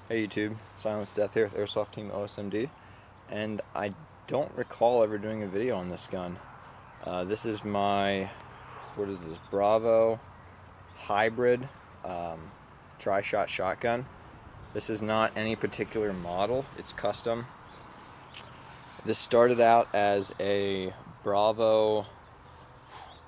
Hey YouTube, Silence Death here with Airsoft Team OSMD, and I don't recall ever doing a video on this gun. This is my, what is this, Bravo hybrid tri-shot shotgun. This is not any particular model, it's custom. This started out as a Bravo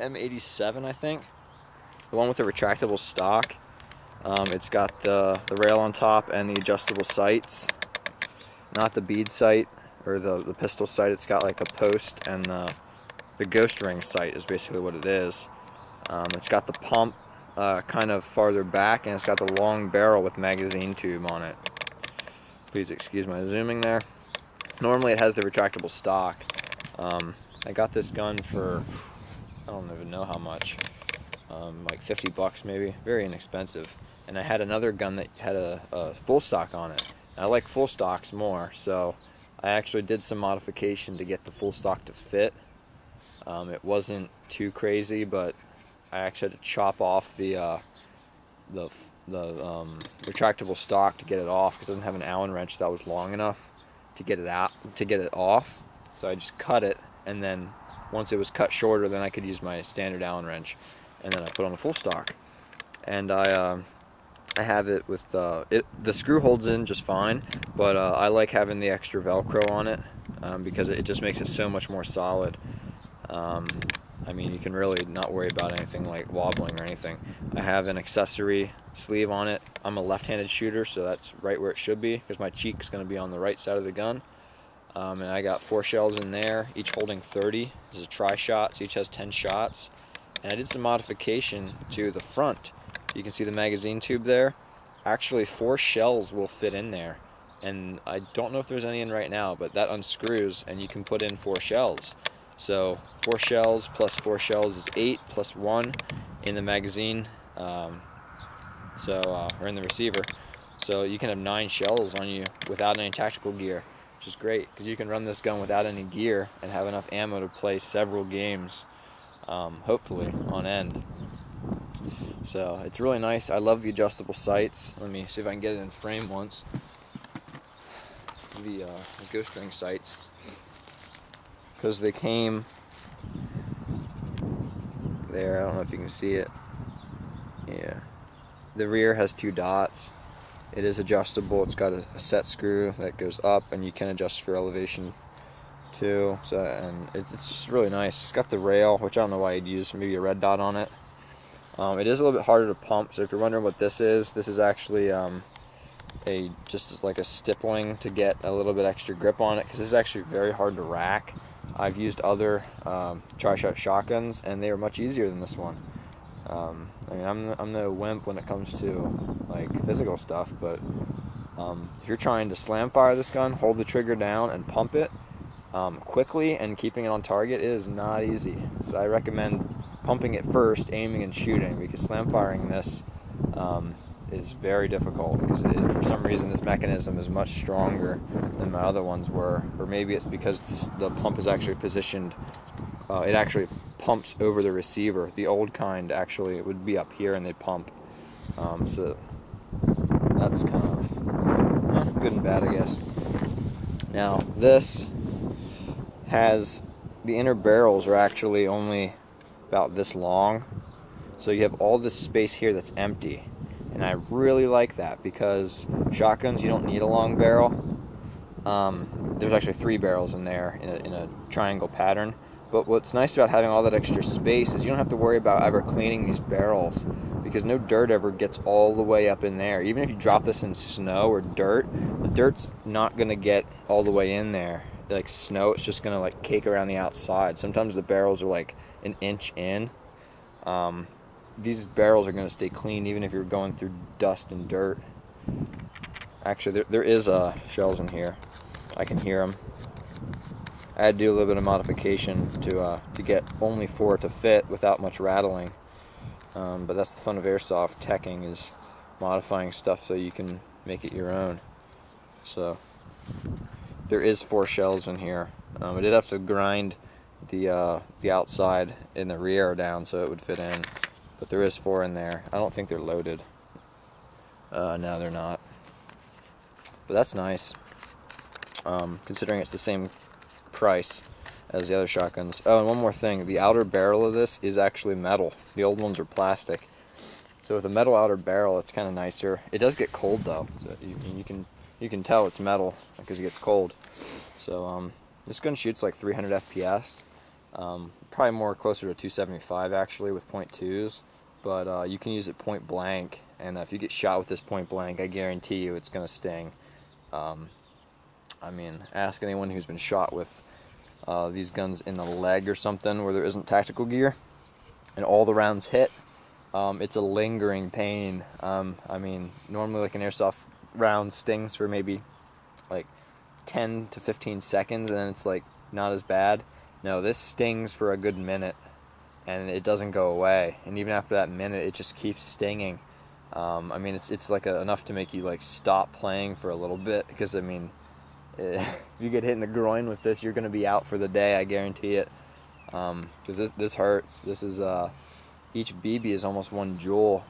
M87, I think, the one with the retractable stock. It's got the rail on top and the adjustable sights, not the bead sight or the pistol sight. It's got like the post and the ghost ring sight is basically what it is. It's got the pump kind of farther back, and it's got the long barrel with magazine tube on it. Please excuse my zooming there. Normally it has the retractable stock. I got this gun for, I don't even know how much, like 50 bucks maybe, very inexpensive. And I had another gun that had a full stock on it. And I like full stocks more, so I actually did some modification to get the full stock to fit. It wasn't too crazy, but I actually had to chop off the retractable stock to get it off because it doesn't have an Allen wrench that was long enough to get it out, to get it off. So I just cut it, and then once it was cut shorter, then I could use my standard Allen wrench, and then I put on a full stock. And I have it with the screw holds in just fine, but I like having the extra Velcro on it because it just makes it so much more solid. I mean, you can really not worry about anything like wobbling or anything. I have an accessory sleeve on it. I'm a left-handed shooter, so that's right where it should be because my cheek's going to be on the right side of the gun. And I got 4 shells in there, each holding 30. This is a tri-shot, so each has 10 shots. And I did some modification to the front. You can see the magazine tube there. Actually, 4 shells will fit in there. And I don't know if there's any in right now, but that unscrews and you can put in 4 shells. So 4 shells plus 4 shells is 8 plus 1 in the magazine, or in the receiver. So you can have 9 shells on you without any tactical gear, which is great because you can run this gun without any gear and have enough ammo to play several games, hopefully on end. So it's really nice. I love the adjustable sights. Let me see if I can get it in frame once. The ghost ring sights, because they came there. I don't know if you can see it. Yeah, the rear has 2 dots. It is adjustable. It's got a set screw that goes up, and you can adjust for elevation too. So, and it's just really nice. It's got the rail, which I don't know why you'd use maybe a red dot on it. It is a little bit harder to pump, so if you're wondering what this is actually just like a stippling to get a little bit extra grip on it, because this is actually very hard to rack. I've used other tri-shot shotguns, and they are much easier than this one. I mean, I'm no wimp when it comes to like physical stuff, but if you're trying to slam fire this gun, hold the trigger down and pump it quickly and keeping it on target, it is not easy. So I recommend pumping it first, aiming and shooting, because slam firing this is very difficult because for some reason this mechanism is much stronger than my other ones were, or maybe it's because the pump is actually positioned, it actually pumps over the receiver. The old kind actually, it would be up here and they'd pump, so that's kind of good and bad, I guess. Now this has, the inner barrels are actually only about this long, so you have all this space here that's empty, and I really like that because shotguns, you don't need a long barrel. There's actually 3 barrels in there in a triangle pattern, but what's nice about having all that extra space is you don't have to worry about ever cleaning these barrels, because no dirt ever gets all the way up in there. Even if you drop this in snow or dirt, the dirt's not going to get all the way in there. Like snow, it's just going to like cake around the outside. Sometimes the barrels are like an inch in. These barrels are going to stay clean even if you're going through dust and dirt. Actually, there is shells in here. I can hear them. I had to do a little bit of modification to get only 4 to fit without much rattling. But that's the fun of airsoft teching, is modifying stuff so you can make it your own. So there is 4 shells in here. I did have to grind the outside in the rear down so it would fit in, but there is 4 in there. I don't think they're loaded. No, they're not. But that's nice, considering it's the same price as the other shotguns. Oh, and one more thing, the outer barrel of this is actually metal. The old ones are plastic. So with a metal outer barrel, it's kind of nicer. It does get cold though, so you can tell it's metal because it gets cold. So this gun shoots like 300 FPS, probably more closer to 275 actually with .2s, but you can use it point blank, and if you get shot with this point blank, I guarantee you it's gonna sting. I mean, ask anyone who's been shot with these guns in the leg or something where there isn't tactical gear, and all the rounds hit. It's a lingering pain. I mean, normally like an airsoft round stings for maybe like 10 to 15 seconds, and then it's like not as bad. No, this stings for a good minute, and it doesn't go away. And even after that minute, it just keeps stinging. I mean, it's like enough to make you like stop playing for a little bit, because I mean, if you get hit in the groin with this, you're gonna be out for the day. I guarantee it. Because this hurts. This is each BB is almost 1 joule.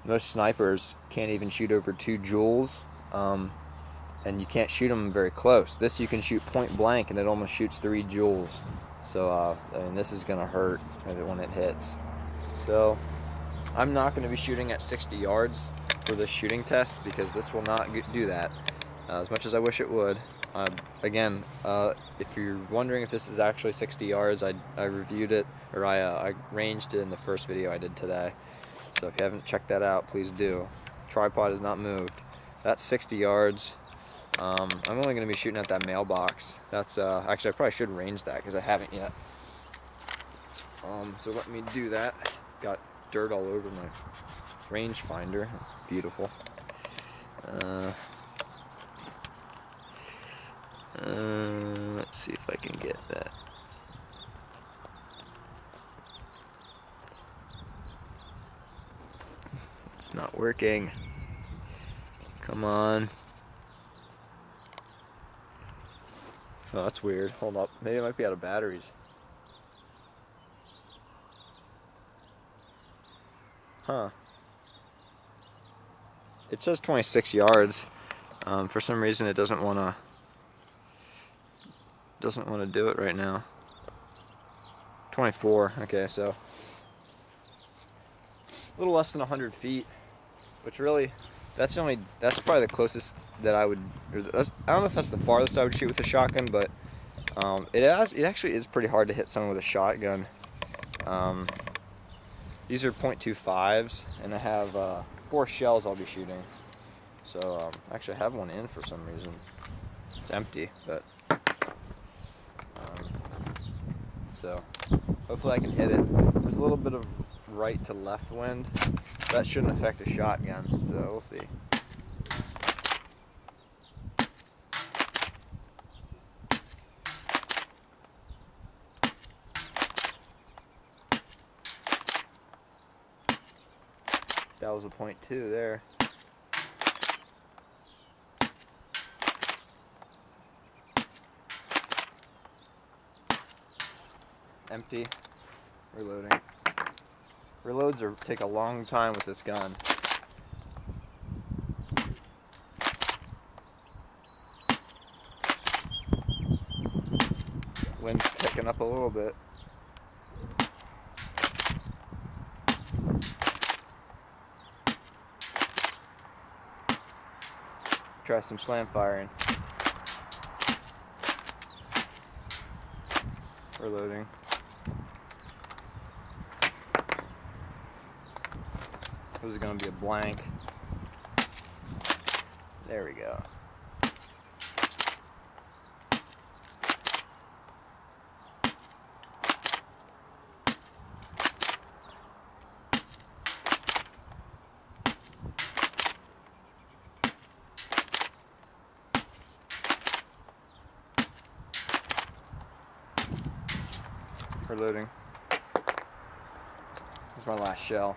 Most snipers can't even shoot over 2 joules, and you can't shoot them very close. This you can shoot point blank, and it almost shoots 3 joules. So I mean, this is gonna hurt when it hits. So I'm not gonna be shooting at 60 yards for this shooting test, because this will not do that. As much as I wish it would. Again, if you're wondering if this is actually 60 yards, I reviewed it, or I ranged it in the first video I did today. So if you haven't checked that out, please do. Tripod is not moved. That's 60 yards. I'm only going to be shooting at that mailbox. That's actually, I probably should range that because I haven't yet. So let me do that. Got dirt all over my rangefinder. It's beautiful. Let's see if I can get that. It's not working. Come on. Oh, that's weird. Hold up. Maybe it might be out of batteries. Huh. It says 26 yards. For some reason it doesn't want to do it right now. 24. Okay, so a little less than 100 feet, which really, that's probably the closest that I would, I don't know if that's the farthest I would shoot with a shotgun, but it actually is pretty hard to hit someone with a shotgun. These are .25s, and I have 4 shells I'll be shooting. So actually I have one in for some reason. It's empty, but so hopefully I can hit it. There's a little bit of right to left wind. That shouldn't affect a shotgun, so we'll see. That was a .2 there. Empty. Reloading. Reloads take a long time with this gun. Wind's picking up a little bit. Try some slam firing. Reloading. This is going to be a blank. There we go. Reloading. That's my last shell.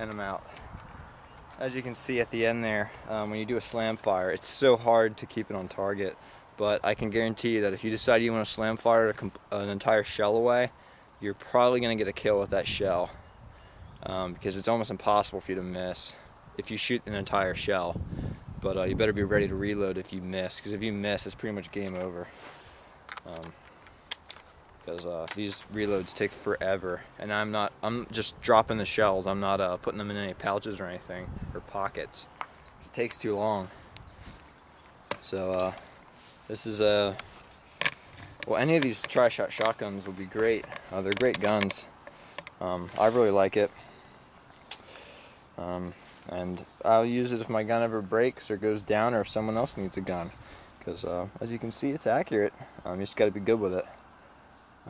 And I'm out. as you can see at the end there, when you do a slam fire, it's so hard to keep it on target. But I can guarantee you that if you decide you want to slam fire an entire shell away, you're probably going to get a kill with that shell. Because it's almost impossible for you to miss if you shoot an entire shell. But you better be ready to reload if you miss, because if you miss, it's pretty much game over. Because these reloads take forever, and I'm just dropping the shells. I'm not putting them in any pouches or anything, or pockets. It takes too long. So this is well, any of these tri-shot shotguns would be great. They're great guns. I really like it. And I'll use it if my gun ever breaks or goes down, or if someone else needs a gun. Because as you can see, it's accurate. You just got to be good with it.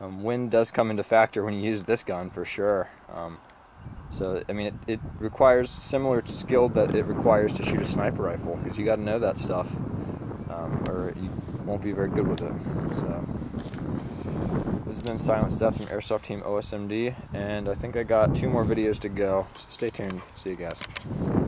Wind does come into factor when you use this gun for sure. So I mean, it requires similar skill that it requires to shoot a sniper rifle, because you got to know that stuff, or you won't be very good with it. So this has been Silent Stuff from Airsoft Team OSMD, and I think I got 2 more videos to go. So stay tuned. See you guys.